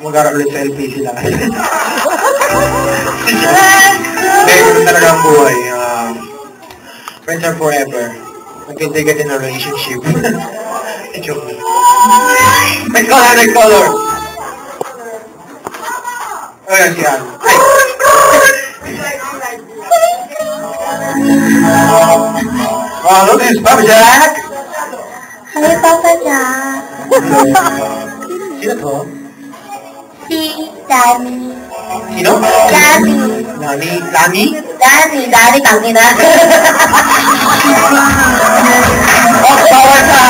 mag-aaral ulit sa LPC lang. Hindi, ito talaga ang buhay. Friends are forever. Magkintay ka din ng relationship. Joke. Next color, next color. Oh, yan si Ann. Ay! Oh, look at this, Papa Jack! Hi, Papa Jack. Sino to? Si Danny. Sino? Danny. Lani? Lani? Danny, tangina. Oh, bawal sa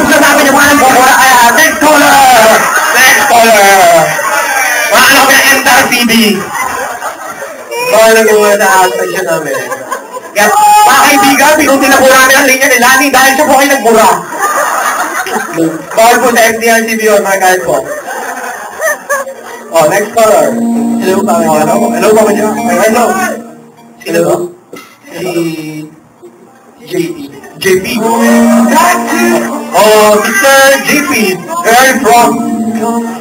sasabi niyo mga bubura. Next color! Next color! Mga kami ng NTRPD. Bawal na mga na-section namin. Kaya, mga kaibigan, pinutin na po namin ang linya ni Lani dahil siya po kayo nagbura. Bawal po sa FDRTV yun, mga kahit po. Oh, next color. Hello, Papa. Hello, Papa Jack. Hello. Sino to? Si JP. JP. Oh, Mr. JP. Where are you from?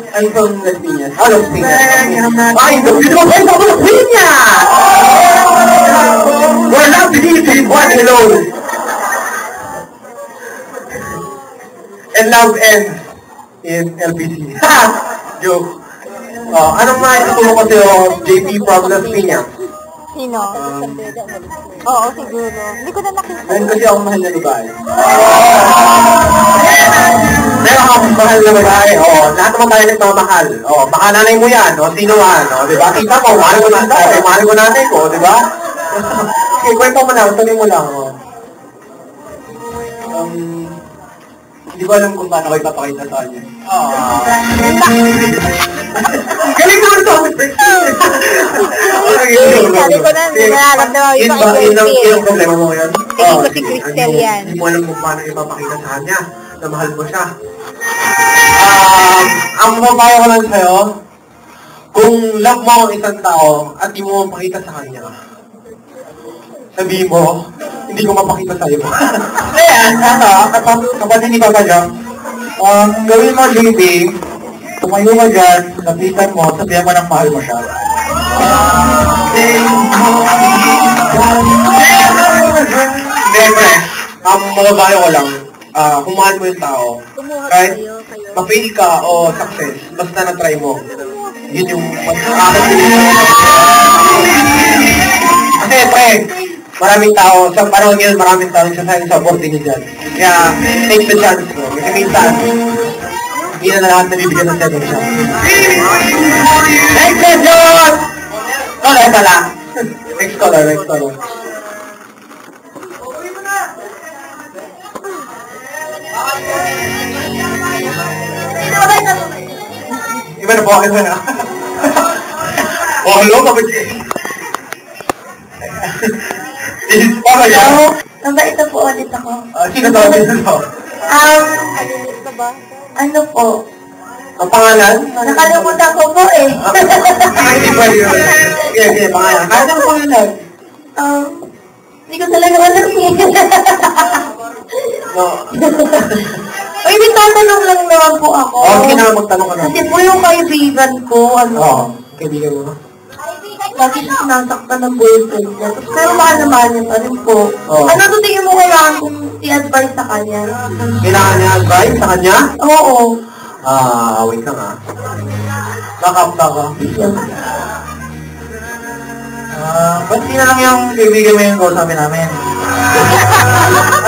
I'm from Las Piñas. Oh, Las Piñas. Ay, dito ko sa Las Piñas! We're not easy, one alone. And love ends in LPC. Joke. Oh, anong maitutulong ko sa'yo, JP from Las Piñas? Sino? Oo, siguro. Hindi ko na nakita. Meron kasi akong mahal na babae. Meron akong mahal na babae. Oh, lahat naman tayo nagmamahal. Oh, baka nanay mo yan. O, sino man. O, diba? Kita mo, mahal ko nanay. Mahal ko nanay ko, diba? Okay, kwento mo lang. Tuloy mo lang. Oh. Hindi ko alam kung paano ko ipapakita sa kanya. Galing naman ito! Sabi ko na, nararamdaman ko yung Yung problema mo yan? Tingin ko si Cristel yan. Hindi mo alam kung paano ipapakita sa kanya na mahal mo siya. Ang mapapayo ko lang sa'yo, kung love mo ang isang tao at di mo mapakita sa kanya, sabihin mo, hindi ko mapakita sa'yo. Kaya, kapatid ni Papa Jack, gawin mo, JP, tumayo ka dyan, lapitan mo, sabihan mo ng mahal mo siya. Hindi, pre. Ang mababayo ko lang, kung mahal mo yung tao, kahit ma-fail ka o success, basta na-try mo. Yun yung kasi, pre, maraming tao, sa panahon ngayon, maraming tao sa opportunity dyan. Kaya, take the chance mo. Kasi minsan, hindi na lahat nabibigyan ng second chance. Next question! Color pala. Next color, next color. Iba na po, iba na. Oh, hello, kapatid. This is Papa Jack. Ito po ulit ako. Sino to? Sino to? Ano po? Ang pangalan? Nakalimutan ko po eh. Hindi pwede yun. Sige, pangalan. Kahit ang pangalan? Hindi ko talaga alam eh. No. Ay, may tatanong lang naman po ako. Okay na, magtanong ka na. Kasi po yung kaibigan ko, Kaibigan mo. lagi siya sinasaktan ng boyfriend niya. Tapos pero mahal na mahal niya pa rin po. Oh. Ano to tingin mo kailangan kong i-advise sa kanya? Kailangan niya advice sa kanya? Oo. Wait ka nga. Nakapta ka. Ba't di na lang yung kaibigan mo yung kausapin namin?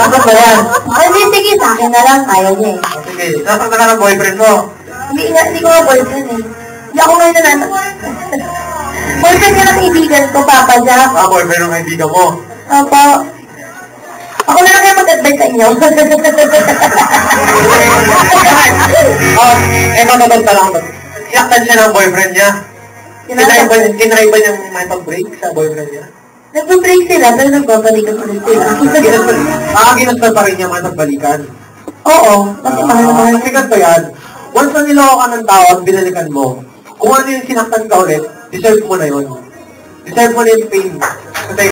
Ano ba yan? Ay, sige, sa akin na lang. Kaya niya eh. Sige, nasakta ka ng boyfriend mo. Hindi ko nga boyfriend eh. Hindi ako ngayon boyfriend niya ng kaibigan ko, Papa Jack. Boyfriend ng kaibigan mo. Opo. Ako na lang kayo mag-advise sa inyo. Matutong tanong. Sinaktan siya ng boyfriend niya. Tinry ba niyang may pag-break sa boyfriend niya? Nagpa-break sila, pero nagbabalikan ulit sila. Ginastan pa rin niya may pagbalikan. Oo, kasi mahal na mahal. Kasi ganito yan. Once na niloko ka ng tao at binalikan mo, kung ano yung sinaktan ka ulit, deserve mo na yun. Deserve mo na yung pain. Kasi